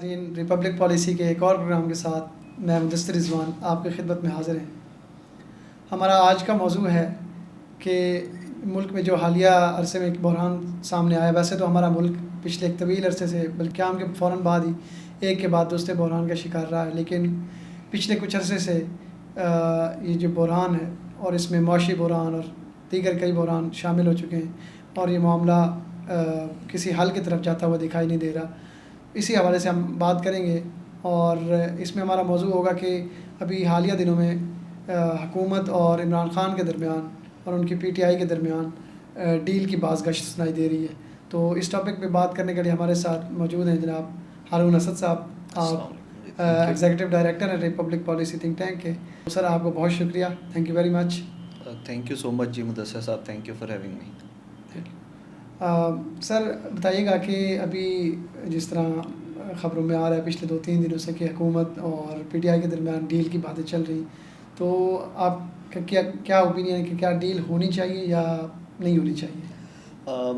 ناظرین، republic policy کے ایک اور پروگرام کے ساتھ میں مدثر رضوان آپ کی خدمت میں حاضر ہیں۔ ہمارا آج کا موضوع ہے کہ ملک میں جو حالیہ عرصے میں ایک بحران سامنے آیا، ویسے تو ہمارا ملک پچھلے ایک طویل عرصے سے بلکہ قیام کے فوراً بعد ہی ایک کے بعد دوسرے بحران کا شکار رہا ہے، لیکن پچھلے کچھ عرصے سے یہ جو بحران ہے اور اس میں معاشی بحران اور دیگر کئی بحران شامل ہو چکے ہیں اور یہ معاملہ کسی حل کی طرف جاتا ہوا دکھائی نہیں دے رہا۔ اسی حوالے سے ہم بات کریں گے اور اس میں ہمارا موضوع ہوگا کہ ابھی حالیہ دنوں میں حکومت اور عمران خان کے درمیان اور ان کی پی ٹی آئی کے درمیان ڈیل کی باز گشت سنائی دے رہی ہے۔ تو اس ٹاپک پہ بات کرنے کے لیے ہمارے ساتھ موجود ہیں جناب ہارون اسد صاحب، آپ ایگزیکٹو ڈائریکٹر ہیں ریپبلک پالیسی تھنک ٹینک کے۔ سر آپ کو بہت شکریہ، thank you very much. Thank you so much جی مدثر صاحب، thank you for having me. Sir بتائیے گا کہ ابھی جس طرح خبروں میں آ رہا ہے پچھلے 2-3 دنوں سے کہ حکومت اور پی ٹی آئی کے درمیان ڈیل کی باتیں چل رہی، تو آپ کا کیا اوپینین ہے کہ کیا ڈیل ہونی چاہیے یا نہیں ہونی چاہیے؟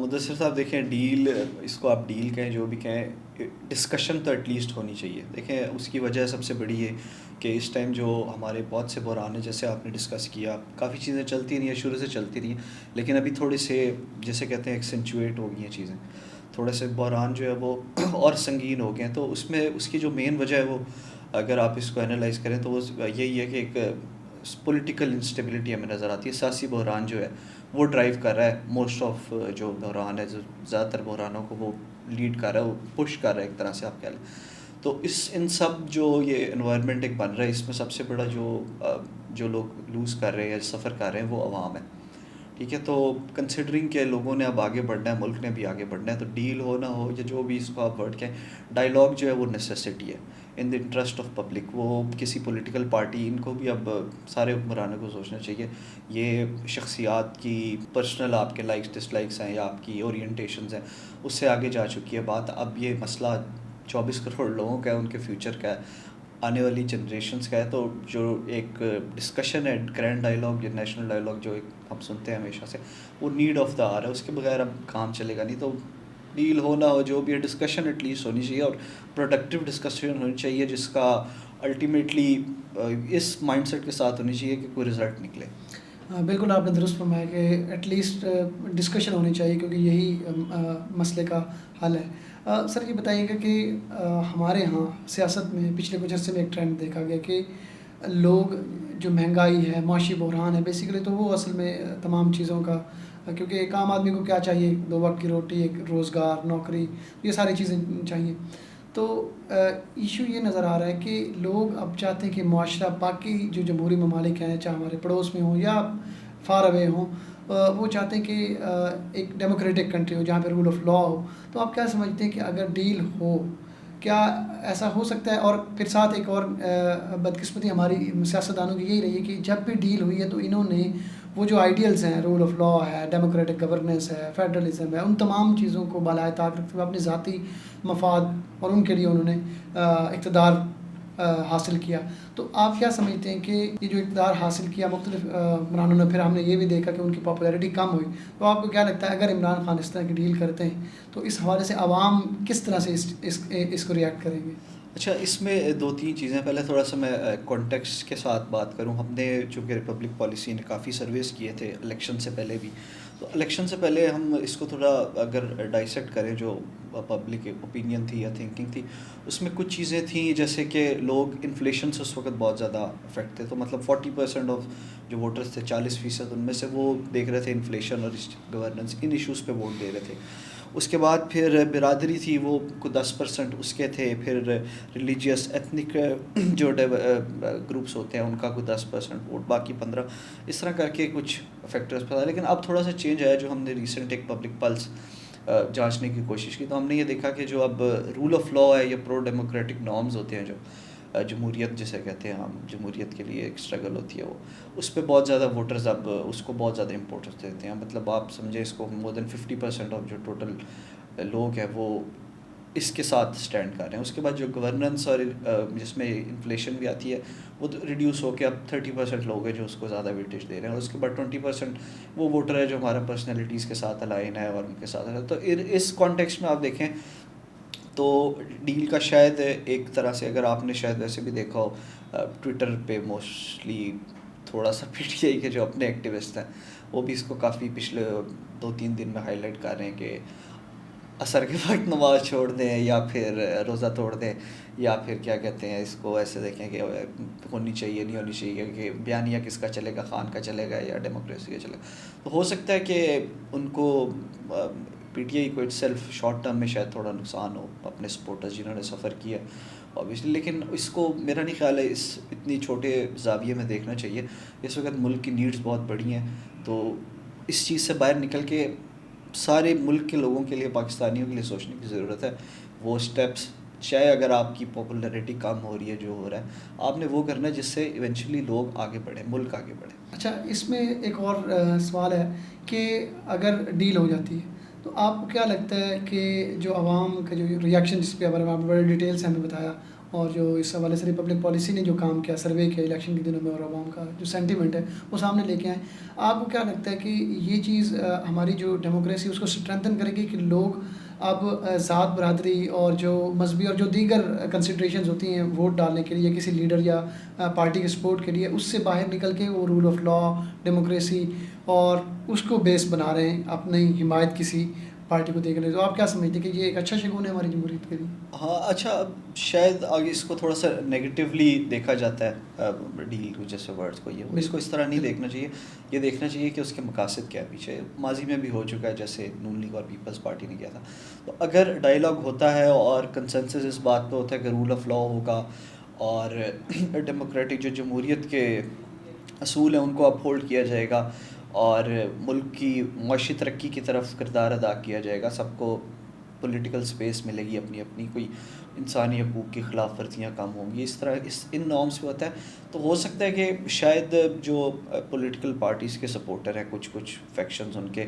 مدثر صاحب دیکھیں، ڈیل اس کو آپ ڈیل کہیں جو بھی کہیں، ڈسکشن تو ایٹ لیسٹ ہونی چاہیے۔ دیکھیں اس کی وجہ سب سے بڑی ہے کہ اس ٹائم جو ہمارے بہت سے بحران ہیں، جیسے آپ نے ڈسکس کیا، کافی چیزیں چلتی رہی ہیں، شروع سے چلتی رہی ہیں، لیکن ابھی تھوڑے سے جیسے کہتے ہیں ایکسینچویٹ ہو گئی ہیں چیزیں، تھوڑے سے بحران جو ہے وہ اور سنگین ہو گئے ہیں۔ تو اس میں اس کی جو مین وجہ ہے وہ اگر آپ اس کو انالائز کریں تو وہ یہی ہے کہ ایک پولیٹیکل انسٹیبلٹی ہمیں نظر آتی ہے۔ سیاسی بحران جو ہے وہ ڈرائیو کر رہا ہے موسٹ آف جو بحران ہے، زیادہ تر بحرانوں کو وہ لیڈ کر رہا ہے، وہ پش کر رہا ہے ایک طرح سے آپ کہہ لیں۔ تو ان سب جو یہ انوائرمنٹ ایک بن رہا ہے، اس میں سب سے بڑا جو لوگ لوز کر رہے ہیں، سفر کر رہے ہیں، وہ عوام ہے، ٹھیک ہے۔ تو کنسیڈرنگ کہ لوگوں نے اب آگے بڑھنا ہے، ملک نے بھی آگے بڑھنا ہے، تو ڈیل ہو نہ ہو یا جو بھی اس کو آپ ورڈ کہیں، ڈائیلاگ جو ہے وہ نیسیسٹی ہے ان دی انٹرسٹ آف پبلک۔ وہ کسی پولیٹیکل پارٹی، ان کو بھی اب سارے حکمرانوں کو سوچنا چاہیے، یہ شخصیات کی پرسنل آپ کے لائکس ڈس لائکس ہیں یا آپ کی اورینٹیشنز ہیں، اس سے آگے جا چکی ہے بات۔ اب یہ مسئلہ 24 کروڑ لوگوں کا ہے، ان کے فیوچر کا ہے، آنے والی جنریشنز کا ہے۔ تو جو ایک ڈسکشن ہے، گرینڈ ڈائیلاگ یا نیشنل ڈائیلاگ جو ہم سنتے ہیں ہمیشہ سے، وہ نیڈ آف دا آر ہے، اس کے بغیر اب کام چلے گا نہیں۔ تو ڈیل ہو نہ ہو جو بھی ہے، ڈسکشن ایٹ لیسٹ ہونی چاہیے، اور پروڈکٹیو ڈسکشن ہونی چاہیے، جس کا الٹیمیٹلی اس مائنڈ سیٹ کے ساتھ ہونی چاہیے کہ کوئی رزلٹ نکلے۔ بالکل آپ نے درست فرمایا کہ ایٹ لیسٹ ڈسکشن ہونی چاہیے، کیونکہ یہی مسئلے کا حل ہے۔ سر یہ بتائیے گا کہ ہمارے ہاں سیاست میں پچھلے کچھ عرصے میں ایک ٹرینڈ دیکھا گیا کہ لوگ جو مہنگائی ہے، معاشی بحران ہے، بیسیکلی تو وہ اصل میں تمام چیزوں کا، کیونکہ ایک عام آدمی کو کیا چاہیے، 2 وقت کی روٹی، ایک روزگار، نوکری، یہ ساری چیزیں چاہیے۔ تو ایشو یہ نظر آ رہا ہے کہ لوگ اب چاہتے ہیں کہ معاشرہ باقی جو جمہوری ممالک ہیں، چاہے ہمارے پڑوس میں ہوں یا فار اوے ہوں، وہ چاہتے ہیں کہ ایک ڈیموکریٹک کنٹری ہو جہاں پہ رول آف لا ہو۔ تو آپ کیا سمجھتے ہیں کہ اگر ڈیل ہو، کیا ایسا ہو سکتا ہے؟ اور پھر ساتھ ایک اور بدقسمتی ہماری سیاستدانوں کی یہی رہی ہے کہ جب بھی ڈیل ہوئی ہے تو انہوں نے وہ جو آئیڈیلز ہیں، رول آف لا ہے، ڈیموکریٹک گورننس ہے، فیڈرلزم ہے، ان تمام چیزوں کو بالائے طاق رکھتے ہوئے اپنے ذاتی مفاد اور ان کے لیے انہوں نے اقتدار حاصل کیا۔ تو آپ کیا سمجھتے ہیں کہ یہ جو اقتدار حاصل کیا مختلف عمرانوں نے، پھر ہم نے یہ بھی دیکھا کہ ان کی پاپولیرٹی کم ہوئی، تو آپ کو کیا لگتا ہے اگر عمران خان اس طرح کی ڈیل کرتے ہیں تو اس حوالے سے عوام کس طرح سے اس کو ریئیکٹ کریں گے؟ اچھا، اس میں 2-3 چیزیں، پہلے تھوڑا سا میں کانٹیکسٹ کے ساتھ بات کروں۔ ہم نے چونکہ ریپبلک پالیسی نے کافی سرویز کیے تھے الیکشن سے پہلے بھی، تو الیکشن سے پہلے ہم اس کو تھوڑا اگر ڈائسیکٹ کریں، جو پبلک اوپینین تھی یا تھنکنگ تھی، اس میں کچھ چیزیں تھیں جیسے کہ لوگ انفلیشن سے اس وقت بہت زیادہ افیکٹ تھے، تو مطلب 40% آف جو ووٹرز تھے، 40% ان میں سے وہ دیکھ رہے تھے انفلیشن اور گورننس، ان ایشوز پہ ووٹ دے رہے تھے۔ اس کے بعد پھر برادری تھی، وہ کو 10% اس کے تھے، پھر ریلیجیس ایتھنک جو گروپس ہوتے ہیں ان کا کوئی 10% ووٹ، باقی 15، اس طرح کر کے کچھ فیکٹرز پتہ۔ لیکن اب تھوڑا سا چینج آیا، جو ہم نے ریسنٹ ایک پبلک پلس جانچنے کی کوشش کی، تو ہم نے یہ دیکھا کہ جو اب رول آف لا ہے یا پرو ڈیموکریٹک نارمز ہوتے ہیں، جو جمہوریت جسے کہتے ہیں ہم، جمہوریت کے لیے ایک اسٹرگل ہوتی ہے، وہ اس پہ بہت زیادہ ووٹرز اب اس کو بہت زیادہ امپورٹنس دیتے ہیں۔ مطلب آپ سمجھیں اس کو مور دین 50% آف جو ٹوٹل لوگ ہیں وہ اس کے ساتھ سٹینڈ کر رہے ہیں۔ اس کے بعد جو گورننس اور جس میں انفلیشن بھی آتی ہے، وہ ریڈیوس ہو کے اب 30% لوگ ہیں جو اس کو زیادہ ویٹیج دے رہے ہیں، اور اس کے بعد 20% وہ ووٹر ہے جو ہمارا پرسنالٹیز کے ساتھ الائن ہے اور ان کے ساتھ ہے۔ تو اس کانٹیکسٹ میں آپ دیکھیں تو ڈیل کا شاید ایک طرح سے اگر آپ نے شاید ویسے بھی دیکھا ہو ٹویٹر پہ موسٹلی تھوڑا سا پی ٹی آئی کے جو اپنے ایکٹیوسٹ ہیں وہ بھی اس کو کافی پچھلے 2-3 دن میں ہائی لائٹ کر رہے ہیں کہ عصر کے وقت نماز چھوڑ دیں یا پھر روزہ توڑ دیں یا پھر کیا کہتے ہیں اس کو ایسے دیکھیں کہ ہونی چاہیے نہیں ہونی چاہیے کہ بیانیہ کس کا چلے گا، خان کا چلے گا یا ڈیموکریسی کا چلے گا. تو ہو سکتا ہے کہ ان کو پی ٹی آئی کو اٹ سیلف شارٹ ٹرم میں شاید تھوڑا نقصان ہو اپنے سپورٹرز جنہوں نے سفر کیا اوبیسلی، لیکن اس کو میرا نہیں خیال ہے اس اتنی چھوٹے زاویے میں دیکھنا چاہیے. اس وقت ملک کی نیڈز بہت بڑی ہیں، تو اس چیز سے باہر نکل کے سارے ملک کے لوگوں کے لیے، پاکستانیوں کے لیے سوچنے کی ضرورت ہے. وہ اسٹیپس چاہے اگر آپ کی پاپولیرٹی کم ہو رہی ہے جو ہو رہا ہے، آپ نے وہ کرنا ہے جس سے ایونچولی لوگ آگے بڑھیں، ملک آگے بڑھے. اچھا، اس میں ایک اور سوال ہے کہ اگر ڈیل ہو جاتی ہے تو آپ کو کیا لگتا ہے کہ جو عوام کا جو ریئیکشن، جس پہ آپ بڑے ڈیٹیل سے ہمیں بتایا، اور جو اس حوالے سے ریپبلک پالیسی نے جو کام کیا، سروے کیا الیکشن کے دنوں میں، اور عوام کا جو سینٹیمنٹ ہے وہ سامنے لے کے آئیں، آپ کو کیا لگتا ہے کہ یہ چیز ہماری جو ڈیموکریسی اس کو اسٹرینتھن کرے گی کہ لوگ اب ذات برادری اور جو مذہبی اور جو دیگر کنسیڈریشنز ہوتی ہیں ووٹ ڈالنے کے لیے کسی لیڈر یا پارٹی کے سپورٹ کے لیے، اس سے باہر نکل کے وہ رول آف لا، ڈیموکریسی اور اس کو بیس بنا رہے ہیں اپنی حمایت کسی پارٹی کو دیکھ رہے ہیں؟ تو آپ کیا سمجھتے ہیں کہ یہ ایک اچھا شگون ہے ہماری جمہوریت کے لیے؟ ہاں اچھا، اب شاید آگے اس کو تھوڑا سا نیگیٹیولی دیکھا جاتا ہے ڈیل جیسے ورڈس کو، یہ اس کو اس طرح نہیں دیکھنا چاہیے. یہ دیکھنا چاہیے کہ اس کے مقاصد کیا ہے پیچھے. ماضی میں بھی ہو چکا ہے جیسے نون لیگ اور پیپلز پارٹی نے کیا تھا. تو اگر ڈائیلاگ ہوتا ہے اور کنسنسس اس بات پہ ہوتا ہے کہ رول آف لا ہوگا اور ڈیموکریٹک جو جمہوریت کے اصول ہیں ان کو اپ ہولڈ کیا جائے گا اور ملک کی معاشی ترقی کی طرف کردار ادا کیا جائے گا، سب کو پولیٹیکل سپیس ملے گی اپنی اپنی، کوئی انسانی حقوق کی خلاف ورزیاں کم ہوں گی، اس طرح ان نارمس پہ ہوتا ہے. تو ہو سکتا ہے کہ شاید جو پولیٹیکل پارٹیز کے سپورٹر ہیں، کچھ فیکشنز ان کے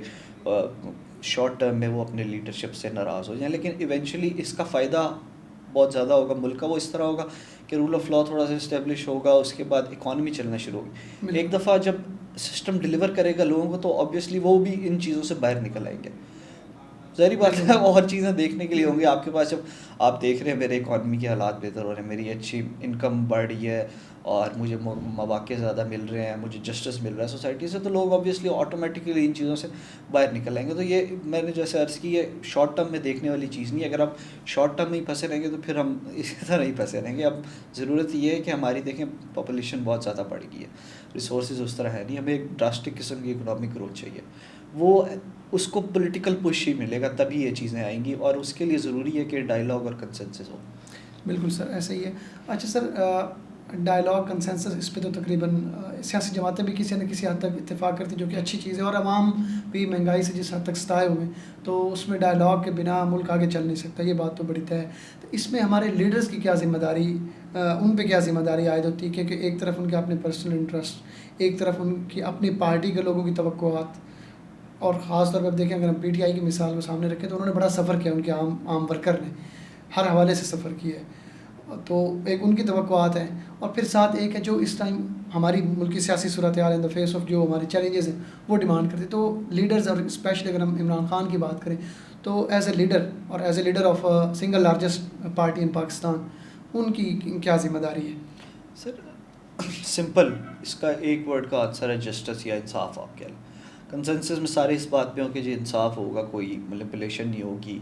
شارٹ ٹرم میں وہ اپنے لیڈرشپ سے ناراض ہو جائیں، لیکن ایونچولی اس کا فائدہ بہت زیادہ ہوگا ملک کا. وہ اس طرح ہوگا کہ رول آف لا تھوڑا سا اسٹیبلش ہوگا، اس کے بعد اکانومی چلنا شروع ہوگی. ایک دفعہ جب سسٹم ڈلیور کرے گا لوگوں کو تو آبویسلی وہ بھی ان چیزوں سے باہر نکل آئیں گے. ظاہری بات ہے اور چیزیں دیکھنے کے لیے ہوں گی آپ کے پاس. جب آپ دیکھ رہے ہیں میرے اکانومی کے حالات بہتر ہو رہے ہیں، میری اچھی انکم بڑھ رہی ہے اور مجھے مواقع زیادہ مل رہے ہیں، مجھے جسٹس مل رہا ہے سوسائٹی سے، تو لوگ آبویسلی آٹومیٹکلی ان چیزوں سے باہر نکل آئیں گے. تو یہ میں نے جیسے عرض کی، یہ شارٹ ٹرم میں دیکھنے والی چیز نہیں ہے. اگر آپ شارٹ ٹرم میں ہی پھنسے رہیں گے تو پھر ہم اسی طرح ہی پھنسے رہیں گے. اب ضرورت یہ ہے کہ ہماری دیکھیں پاپولیشن بہت زیادہ بڑھ گئی ہے، ریسورسز اس طرح ہے نہیں، ہمیں ایک ڈراسٹک قسم کی اکنامک گروتھ چاہیے. وہ اس کو پولیٹیکل پش ہی ملے گا تبھی یہ چیزیں آئیں گی، اور اس کے لیے ضروری ہے کہ ڈائیلاگ اور کنسنسس ہو. بالکل سر، ایسا ہی ہے. اچھا سر، ڈائیلاگ کنسنسس اس پہ تو تقریباً سیاسی جماعتیں بھی کسی نہ کسی حد تک اتفاق کرتی، جو کہ اچھی چیز ہے، اور عوام بھی مہنگائی سے جس حد تک ستائے ہوئے ہیں، تو اس میں ڈائیلاگ کے بنا ملک آگے چل نہیں سکتا، یہ بات تو بڑی طے ہے. تو اس میں ہمارے لیڈرز کی کیا ذمہ داری، ان پہ کیا ذمہ داری عائد ہوتی ہے؟ کیونکہ ایک طرف ان کے اپنے پرسنل انٹرسٹ، ایک طرف ان کی اپنی پارٹی کے لوگوں کی توقعات، اور خاص طور پر دیکھیں اگر ہم پی ٹی آئی کی مثال کو سامنے رکھیں تو انہوں نے بڑا سفر کیا، ان کے عام ورکر نے ہر حوالے سے سفر کیا ہے. تو ایک ان کی توقعات ہیں، اور پھر ساتھ ایک ہے جو اس ٹائم ہماری ملک کی سیاسی صورتحال ان دا فیس آف جو ہماری چیلنجز ہیں وہ ڈیمانڈ کرتے. تو لیڈرز، اور اسپیشلی اگر ہم عمران خان کی بات کریں تو ایز اے لیڈر، اور as a leader of single largest party in Pakistan, ان کی کیا ذمہ داری ہے؟ سر سمپل، اس کا ایک ورڈ کا آنسر ہے جسٹس یا انصاف. آپ کہہ لیں کنسنسس میں سارے اس بات پہ ہوں کہ جی انصاف ہوگا، کوئی مینیپولیشن نہیں ہوگی،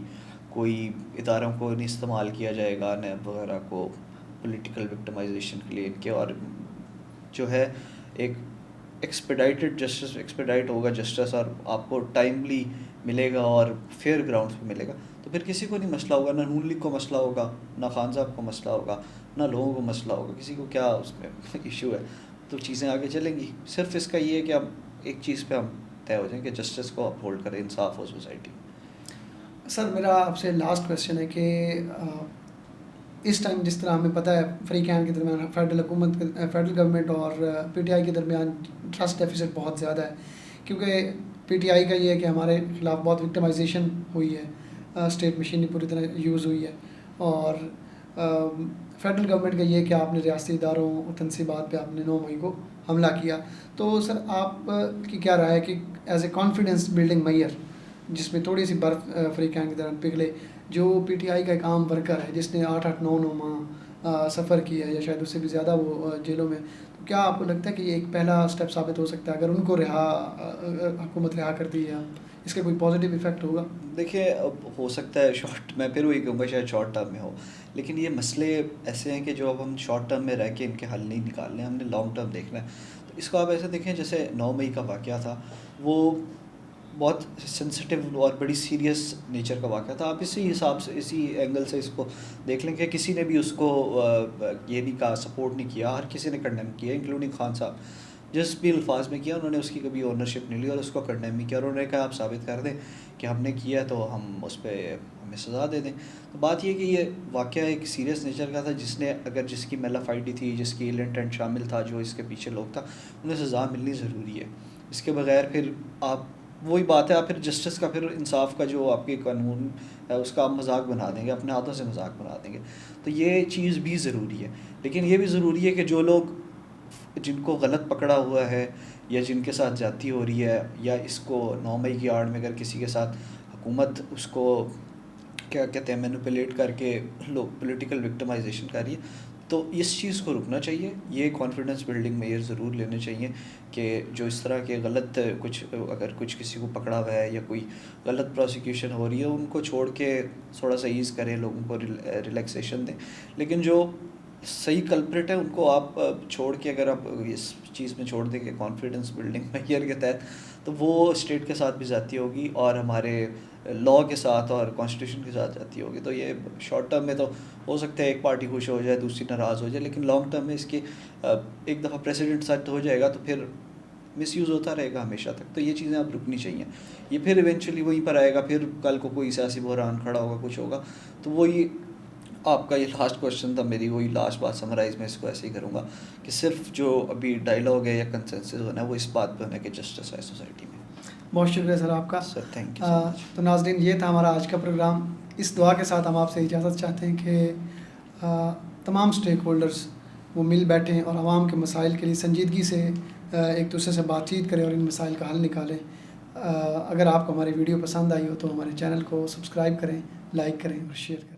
کوئی اداروں کو نہیں استعمال کیا جائے گا، نیب وغیرہ کو پولیٹیکل وکٹمائزیشن کے لیے ان کے، اور جو ہے ایک ایکسپیڈائٹڈ جسٹس، ایکسپیڈائٹ ہوگا جسٹس، اور آپ کو ٹائملی ملے گا اور فیئر گراؤنڈ پہ ملے گا. تو پھر کسی کو نہیں مسئلہ ہوگا، نہ نون لیگ کو مسئلہ ہوگا، نہ خان صاحب کو مسئلہ ہوگا، نہ لوگوں کو مسئلہ ہوگا، کسی کو کیا اس میں ایشو ہے. تو چیزیں آگے چلیں گی. صرف اس کا یہ ہے کہ اب ایک چیز پہ ہم طے ہو جائیں کہ جسٹس کو اپ ہولڈ کرے، انصاف ہو سوسائٹی. سر میرا آپ سے لاسٹ کویشچن ہے کہ اس ٹائم جس طرح ہمیں پتہ ہے فریق کے درمیان فیڈرل حکومت، فیڈرل گورنمنٹ اور پی ٹی آئی کے درمیان ٹرسٹ ڈیفیسٹ بہت زیادہ ہے، کیونکہ پی ٹی آئی کا یہ ہے کہ ہمارے خلاف بہت وکٹمائزیشن ہوئی ہے، اسٹیٹ مشینری پوری طرح یوز ہوئی ہے، اور فیڈرل گورنمنٹ کا یہ ہے کہ آپ نے ریاستی اداروں اور تنصیبات پہ آپ نے 9 مئی کو حملہ کیا. تو سر آپ کی کیا رائے ہے کہ as a confidence building measure, جس میں تھوڑی سی برف فریقین کی طرح پگھلے، جو پی ٹی آئی کا ایک عام ورکر ہے جس نے 8-9 ماہ سفر کیا ہے یا شاید اس سے بھی زیادہ وہ جیلوں میں، تو کیا آپ کو لگتا ہے کہ یہ ایک پہلا اسٹیپ ثابت ہو سکتا ہے اگر ان کو حکومت رہا کرتی ہے، اس کا کوئی پازیٹیو ایفیکٹ ہوگا؟ دیکھیں اب ہو سکتا ہے میں پھر وہی کہوں گا شاید شارٹ ٹرم میں ہو، لیکن یہ مسئلے ایسے ہیں کہ جو اب ہم شارٹ ٹرم میں رہ کے ان کے حل نہیں نکالنے، ہم نے لانگ ٹرم دیکھنا ہے. تو اس کو آپ ایسے دیکھیں جیسے 9 مئی کا واقعہ تھا، وہ بہت سینسٹیو اور بڑی سیریس نیچر کا واقعہ تھا. آپ اسی حساب سے اسی اینگل سے اس کو دیکھ لیں کہ کسی نے بھی اس کو یہ نہیں کہا، سپورٹ نہیں کیا، ہر کسی نے کنڈیم کیا انکلوڈنگ خان صاحب. جس بھی الفاظ میں کیا انہوں نے اس کی کبھی اونرشپ نہیں لی اور اس کو کنڈیم نہیں کیا، اور انہوں نے کہا آپ ثابت کر دیں کہ ہم نے کیا تو ہم اس پہ ہمیں سزا دے دیں. تو بات یہ کہ یہ واقعہ ایک سیریس نیچر کا تھا، جس کی میلا فائٹی تھی، جس کی ایل انٹینٹ شامل تھا، جو اس کے پیچھے لوگ تھا، انہیں سزا ملنی ضروری ہے. اس کے بغیر پھر آپ وہی بات ہے، آپ پھر جسٹس کا، پھر انصاف کا جو آپ کے قانون ہے اس کا آپ مذاق بنا دیں گے، اپنے ہاتھوں سے مذاق بنا دیں گے. تو یہ چیز بھی ضروری ہے، لیکن یہ بھی ضروری ہے کہ جو لوگ جن کو غلط پکڑا ہوا ہے یا جن کے ساتھ زیادتی ہو رہی ہے، یا اس کو 9 مئی کی آڑ میں اگر کسی کے ساتھ حکومت اس کو کیا کہتے ہیں مینوپولیٹ کر کے لوگ پولیٹیکل وکٹمائزیشن کر رہی ہے، تو اس چیز کو رکنا چاہیے. یہ کانفیڈنس بلڈنگ میئر ضرور لینے چاہیے کہ جو اس طرح کے غلط اگر کسی کو پکڑا ہوا ہے یا کوئی غلط پروسیکیوشن ہو رہی ہے، ان کو چھوڑ کے تھوڑا سا ایز کریں، لوگوں کو ریلیکسیشن دیں. لیکن جو صحیح کلپریٹ ہے ان کو آپ چھوڑ کے، اگر آپ اس چیز میں چھوڑ دیں کہ کانفیڈنس بلڈنگ میئر کے تحت، تو وہ اسٹیٹ کے ساتھ بھی زیادتی ہوگی اور ہمارے لاء کے ساتھ اور کانسٹیٹیوشن کے ساتھ زیادتی ہوگی. تو یہ شارٹ ٹرم میں تو ہو سکتا ہے ایک پارٹی خوش ہو جائے، دوسری ناراض ہو جائے، لیکن لانگ ٹرم میں اس کی ایک دفعہ پریسیڈنٹ سیٹ ہو جائے گا تو پھر مس یوز ہوتا رہے گا ہمیشہ تک. تو یہ چیزیں اب رکنی چاہیے. یہ پھر ایونچولی وہیں پر آئے گا، پھر کل کو کوئی سیاسی بحران کھڑا ہوگا، کچھ ہوگا. تو وہی آپ کا یہ لاسٹ کوشچن تھا، میری وہی لاسٹ بات سمرائز میں اس کو ایسے ہی کروں گا کہ صرف جو ابھی ڈائلاگ ہے یا کنسنسس ہونا ہے وہ اس بات پہ ہونا ہے کہ جسٹس ہے سوسائٹی میں. بہت شکریہ سر آپ کا. سر تھینک یو سو مچ. تو ناظرین یہ تھا ہمارا آج کا پروگرام. اس دعا کے ساتھ ہم آپ سے اجازت چاہتے ہیں کہ تمام اسٹیک ہولڈرز وہ مل بیٹھیں اور عوام کے مسائل کے لیے سنجیدگی سے ایک دوسرے سے بات چیت کریں اور ان مسائل کا حل نکالیں. اگر آپ کو ہماری ویڈیو پسند آئی ہو تو ہمارے چینل کو سبسکرائب کریں، لائک کریں اور شیئر کریں.